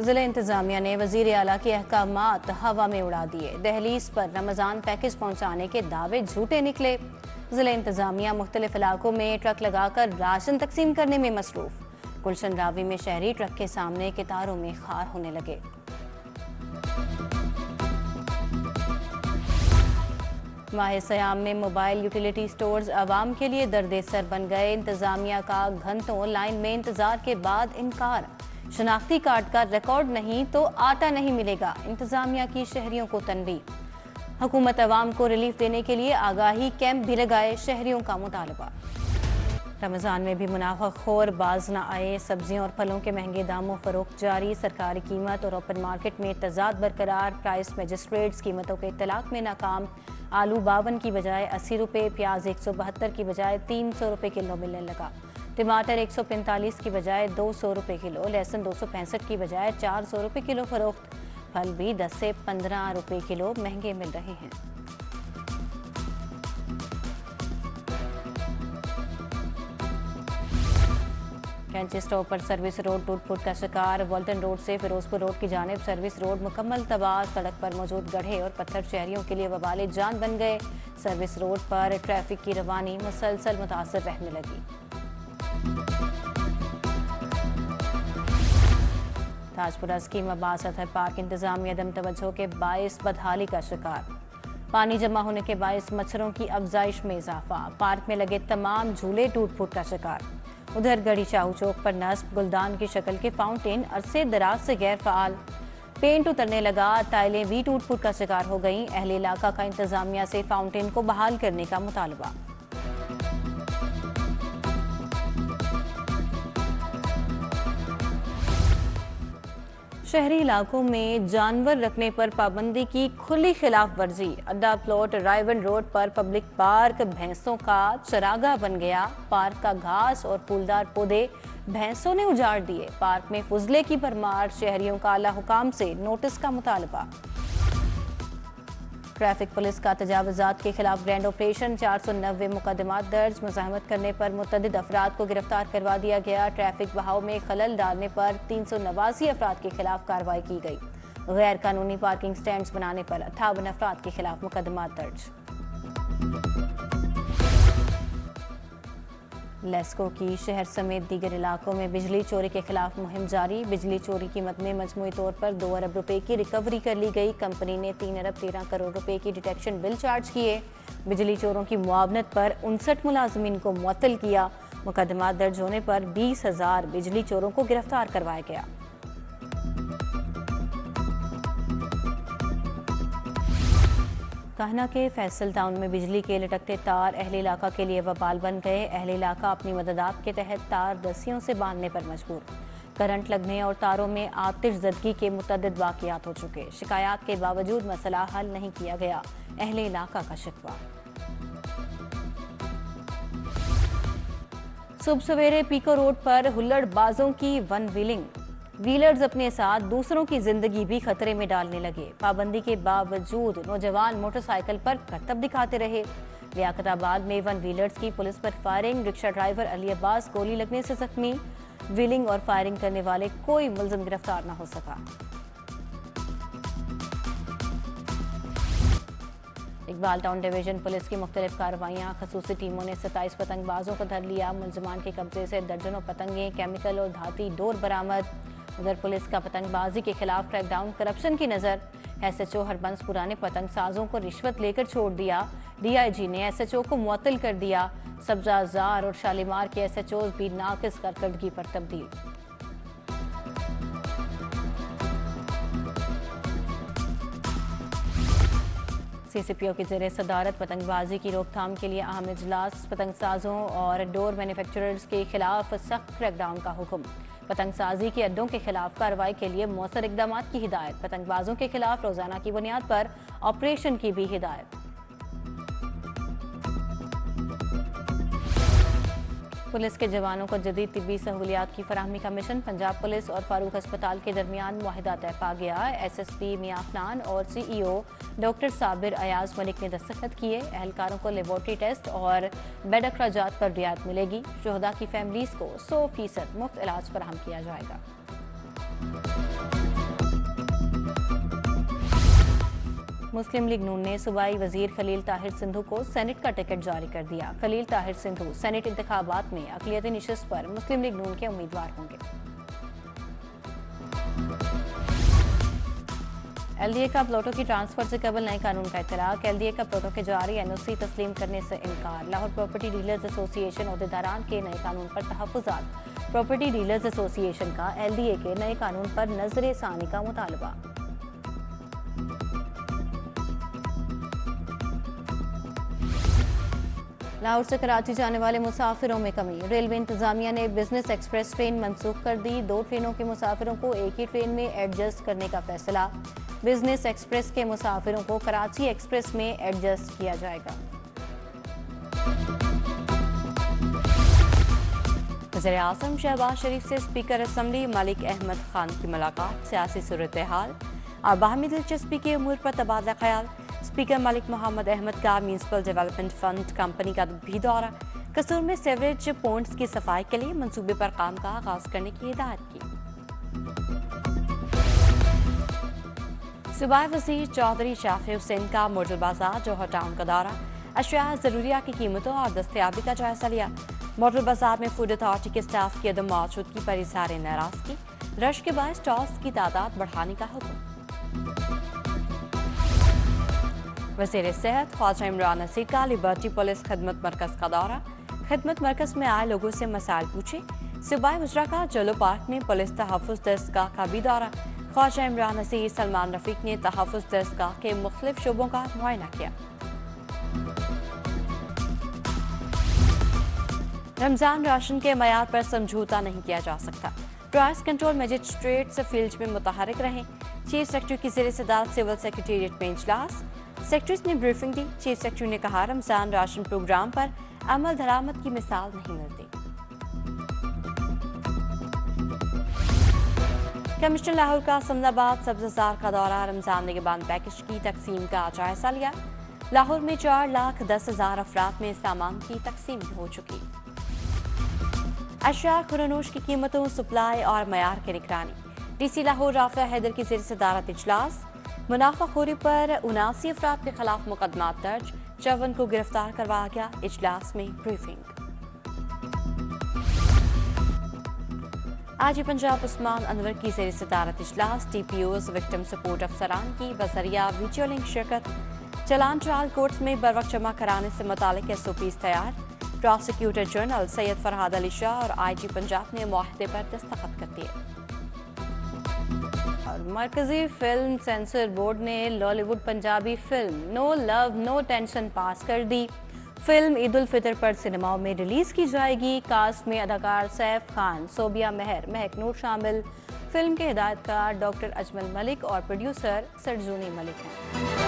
जिला इंतजामिया ने वजीर आला के अहकामात हवा में उड़ा दिए। दहलीज पर रमजान पैकेज पहुंचाने के दावे झूठे निकले। जिला इंतजामिया मुख्तलिफ इलाकों में ट्रक लगाकर राशन तकसीम करने में मसरूफ। गुलशन रावी में शहरी ट्रक के सामने कतारों में खार होने लगे। माह सयाम में मोबाइल यूटिलिटी स्टोर्स आवाम के लिए दर्द-ए-सर बन गए। इंतजामिया का घंटों लाइन में इंतजार के बाद इनकार। शनाख्ती कार्ड का रिकॉर्ड नहीं तो आटा नहीं मिलेगा। इंतजामिया की शहरियों को तनबीह। हुकूमत अवाम को रिलीफ देने के लिए आगाही कैंप भी लगाए। शहरियों का मुतालबा। रमजान में भी मुनाफाखोर बाज न आए। सब्जियों और फलों के महंगे दामों फरोख्त जारी। सरकारी कीमत और ओपन मार्केट में तजाद बरकरार। प्राइस मजिस्ट्रेट्स कीमतों के इत्तलाक में नाकाम। आलू 52 की बजाय 80 रुपये, प्याज 172 की बजाय 300 रुपये किलो मिलने लगा। टमाटर 145 की बजाय 200 रुपये किलो, लहसुन 265 की बजाय 400 रुपये किलो फरोख्त। फल भी 10 से 15 रुपये किलो महंगे मिल रहे हैं। कैंची स्टॉप पर सर्विस रोड टूट फूट का शिकार। वॉल्टन रोड से फिरोजपुर रोड की जानिब सर्विस रोड मुकम्मल तबाह। सड़क पर मौजूद गड्ढे और पत्थर शहरियों के लिए वबाले जान बन गए। सर्विस रोड पर ट्रैफिक की रवानी मुसलसल मुतासर रहने लगी। ताजपुरा स्कीम अब्बास अतहर पार्क इंतजामिया अदम तवज्जो के बाइस बदहाली का शिकार। पानी जमा होने के बाइस मच्छरों की अफजाइश में इजाफा। पार्क में लगे तमाम झूले टूट फूट का शिकार। उधर गढ़ी शाहू चौक पर नस्ब गुलदान की शक्ल के फाउंटेन अरसे दराज से गैर फाल। पेंट उतरने लगा, टाइलें भी टूट फूट का शिकार हो गईं। अहले इलाका का इंतजामिया से फाउंटेन को बहाल करने का मुतालबा। शहरी इलाकों में जानवर रखने पर पाबंदी की खुली खिलाफ वर्जी। अड्डा प्लॉट रायवन रोड पर पब्लिक पार्क भैंसों का चरागाह बन गया। पार्क का घास और फूलदार पौधे भैंसों ने उजाड़ दिए। पार्क में फुजले की भरमार। शहरियों का आला हुकाम से नोटिस का मुतालबा। ट्रैफिक पुलिस का तजावुजात के खिलाफ ग्रैंड ऑपरेशन। 490 मुकदमात दर्ज। मुज़ाहमत करने पर मुतअद्दिद अफराद को गिरफ्तार करवा दिया गया। ट्रैफिक बहाव में खलल डालने पर 389 अफराद के खिलाफ कार्रवाई की गई। गैर कानूनी पार्किंग स्टैंड्स बनाने पर 58 अफराद के खिलाफ मुकदमात दर्ज। लेस्को की शहर समेत दीगर इलाकों में बिजली चोरी के खिलाफ मुहिम जारी। बिजली चोरी की मद में मजमूई तौर पर 2 अरब रुपए की रिकवरी कर ली गई। कंपनी ने 3 अरब 13 करोड़ रुपए की डिटेक्शन बिल चार्ज किए। बिजली चोरों की मुआवनत पर 59 मुलाजमीन को मुअत्तल किया। मुकदमा दर्ज होने पर 20,000 बिजली चोरों को गिरफ्तार करवाया गया। काहना के फैसल टाउन में बिजली के लटकते तार अहले इलाका के लिए वबाल बन गए। अहले इलाका अपनी मददात के तहत तार रस्सियों से बांधने पर मजबूर। करंट लगने और तारों में आतिश ज़दगी के मुतअद्दिद वाक़यात हो चुके। शिकायत के बावजूद मसला हल नहीं किया गया। अहले इलाका का शिकवा। सुबह सवेरे पीको रोड पर हुल्लड़बाजों की वन व्हीलिंग। व्हीलर्स अपने साथ दूसरों की जिंदगी भी खतरे में डालने लगे। पाबंदी के बावजूद नौजवान मोटरसाइकिल पर करतब दिखाते रहे। लियाकताबाद में वन व्हीलर्स की पुलिस पर firing. Rickshaw driver Ali Abbas गोली लगने से जख्मी। व्हीलिंग और फायरिंग करने वाले कोई मुलजिम गिरफ्तार न हो सका। इकबाल टाउन डिवीजन पुलिस की मुख्तलिफ कार्रवाइयाँ। खसूसी टीमों ने 27 पतंगबाजों को धर लिया। मुलजमान के कब्जे से दर्जनों पतंगें, केमिकल और धाती डोर बरामद। उधर पुलिस का पतंगबाजी के खिलाफ क्रैकडाउन। करप्शन की नजर। SHO हरबंसपुरा ने पतंग साजों को रिश्वत लेकर छोड़ दिया। DIG ने SHO को मुअत्तल कर दिया। सब्जाजार और शालीमार के SHOs भी नाकिस कारकर्दगी पर तब्दील। CCPO की ज़ेरे सदारत पतंगबाजी की रोकथाम के लिए अहम इजलास। पतंगसाजों और डोर मैन्युफैक्चरर्स के खिलाफ सख्त क्रैकडाउन का हुक्म। पतंगसाजी के अड्डों के खिलाफ कार्रवाई के लिए मौसर इकदाम की हिदायत। पतंगबाजों के खिलाफ रोजाना की बुनियाद पर ऑपरेशन की भी हिदायत। पुलिस के जवानों को जदीद तिब्बी सहूलियात की फराहमी का मिशन। पंजाब पुलिस और फारूक अस्पताल के दरमियान मुआहिदा तय पा गया। SSP मियां अफनान और CEO डॉक्टर साबिर अयाज मलिक ने दस्तखत किए। एहलकारों को लेबॉर्ट्री टेस्ट और बेड अखराजात पर रियायत मिलेगी। शुहदा की फैमिलीज को 100% मुफ्त इलाज फराहम किया जाएगा। मुस्लिम लीग नून ने सूबाई वजीर खलील ताहिर सिंधु को सेनेट का टिकट जारी कर दिया। खलील ताहिर सिंधु सेनेट इंतखाबात में अक़लियती नशिस्त पर मुस्लिम लीग नून के उम्मीदवार होंगे। LDA का प्लॉटों की ट्रांसफर से कबल नए कानून का इतलाक। LDA का प्लॉटों के जारी NOC तस्लीम करने से इनकार। लाहौर प्रॉपर्टी डीलर्स एसोसिएशन अहदेदारान के नए कानून पर तहफ़्फ़ुज़ात। प्रॉपर्टी डीलर्स एसोसिएशन का LDA के नए कानून पर नजर सानी का मुतालबा। लाहौर से कराची जाने वाले मुसाफिरों में कमी। रेलवे इंतजामिया ने बिजनेस एक्सप्रेस ट्रेन मंसूख कर दी। 2 ट्रेनों के मुसाफिरों को एक ही ट्रेन में एडजस्ट करने का फैसला। बिजनेस एक्सप्रेस के मुसाफिरों को कराची एक्सप्रेस में एडजस्ट किया जाएगा। वज़ीर आज़म शहबाज शरीफ से स्पीकर असम्बली मलिक अहमद खान की मुलाकात। सियासी सूरत हाल और बाहमी दिलचस्पी के उमूर पर तबादला ख्याल। स्पीकर मलिक मोहम्मद अहमद का म्यूनसिपल डेवलपमेंट फंड कंपनी का भी दौरा। कसूर में सेवरेज पॉइंट्स की सफाई के लिए मंसूबे पर काम का आगाज करने की हिदायत की। सूबाई वज़ीर चौधरी शाफी हुसैन का मॉडल बाजार जौहर टाउन का दौरा। अशिया ज़रूरिया की कीमतों और दस्तयाबी का जायजा लिया। मॉडल बाजार में फूड अथॉरिटी के स्टाफ की अदम मौजूदगी पर इज़हार नाराजगी। रश के बाद स्टॉल्स की तादाद बढ़ाने का हुक्म। वज़ीर सेहत ख्वाजा इमरान नसीर का लिबर्टी पुलिस खिदमत मरकज़ का दौरा। खिदमत मरकज़ में आए लोगों से मसाइल पूछे। सूबाई वज़रा का जलो पार्क में पुलिस तहफ़्फ़ुज़ दरसगाह का भी दौरा। ख्वाजा इमरान नसीर सलमान रफ़ीक ने तहफ़्फ़ुज़ दरसगाह के मुख्तलिफ शोबों का मुआयना किया। रमज़ान राशन के मयार पर समझौता नहीं किया जा सकता। प्राइस कंट्रोल मजिस्ट्रेट से फील्ड में मुतहरिक रहें। चीफ सेक्रेटरी की ज़ेर सदारत सिविल सेक्रेटेरिएट में इजलास। सेक्रेटरीज ने ब्रीफिंग दी। चीफ सेक्रेटरी ने कहा रमजान राशन प्रोग्राम पर अमल दरामद की मिसाल नहीं मिलती। कमिश्नर लाहौर का समदाबाद सब्ज़ार का दौरा। रमजान निगहबान पैकेज की तकसीम का जायजा लिया। लाहौर में 4,10,000 अफराद में सामान की तकसीम हो चुकी। अशिया खुरनोश की कीमतों सप्लाई और मयार की निगरानी। DC लाहौर राफिया हैदर की ज़ेर सदारत इजलास। मुनाफाखोरी पर 79 अफराद के खिलाफ मुकदमा दर्ज। 54 को गिरफ्तार करवाया गया। इजलास में ब्रीफिंग। आज पंजाब उस्मान अनवर की ज़ेर सदारत इजलास। TPOs विक्टिम सपोर्ट अफसरान की बजरिया वीडियो लिंक शिरकत। चलान ट्रायल कोर्ट्स में बर वक्त जमा कराने से मुतालिक SOPs तैयार। प्रोसिक्यूटर जनरल सैयद फरहाद अली शाह और IG पंजाब ने मुआहदे पर दस्तखत कर दिए। मरकजी फिल्म सेंसर बोर्ड ने Lollywood Punjabi film no love no tension पास कर दी। फिल्म ईद उल फितर पर सिनेमाओं में रिलीज की जाएगी। कास्ट में अदाकार सैफ खान, सोबिया मेहर, महक नूर शामिल। फिल्म के हिदायतकार डॉक्टर अजमल मलिक और प्रोड्यूसर सरजूनी मलिक हैं।